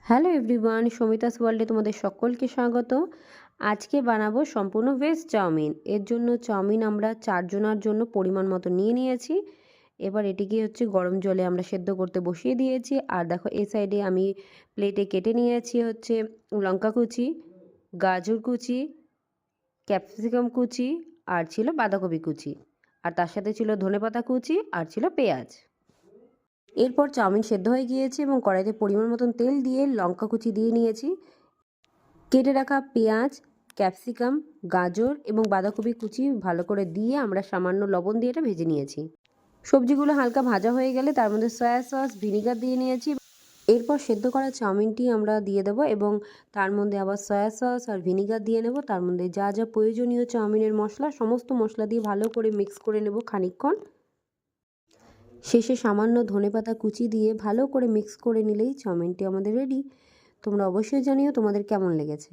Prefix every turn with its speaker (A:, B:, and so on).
A: Hello everyone, সমিতাস ওয়ার্ল্ডে তোমাদের সকলকে স্বাগত। আজকে বানাবো সম্পূর্ণ ভেজ চাউমিন। এর জন্য চাউমিন আমরা 4 জনের জন্য পরিমাণ মতো নিয়ে নিয়েছি। এবার এটিকে গরম জলে আমরা সেদ্ধ করতে বসিয়ে দিয়েছি। আর দেখো এই সাইডে আমি প্লেটে কেটে নিয়েছি লঙ্কা কুচি, গাজর কুচি, ক্যাপসিকাম কুচি, আর ছিল বাঁধাকপি কুচি, আর তার সাথে ছিল ধনেপাতা কুচি, আর ছিল পেঁয়াজ। এরপর চাউমিন সেদ্ধ হয়ে গিয়েছে এবং কড়াইতে পরিমাণ মতন তেল দিয়ে লঙ্কা কুচি দিয়ে নিয়েছি। কেটে রাখা পেঁয়াজ, ক্যাপসিকাম, গাজর এবং বাঁধাকপি কুচি ভালো করে দিয়ে আমরা সামান্য লবণ দিয়ে এটা ভেজে নিয়েছি। সবজিগুলো হালকা ভাজা হয়ে গেলে তার মধ্যে সয়া সস, ভিনিগার দিয়ে নিয়েছি। এরপর সেদ্ধ করা চাউমিনটি আমরা দিয়ে দেবো এবং তার মধ্যে আবার সয়া সস আর ভিনিগার দিয়ে নেব। তার মধ্যে যা যা প্রয়োজনীয় চাউমিনের মশলা, সমস্ত মশলা দিয়ে ভালো করে মিক্স করে নেব খানিকক্ষণ। শেষে সামান্য ধনেপাতা কুচি দিয়ে ভালো করে মিক্স করে নিলেই চাউমিনটি আমাদের রেডি। তোমরা অবশ্যই জানিও তোমাদের কেমন লেগেছে।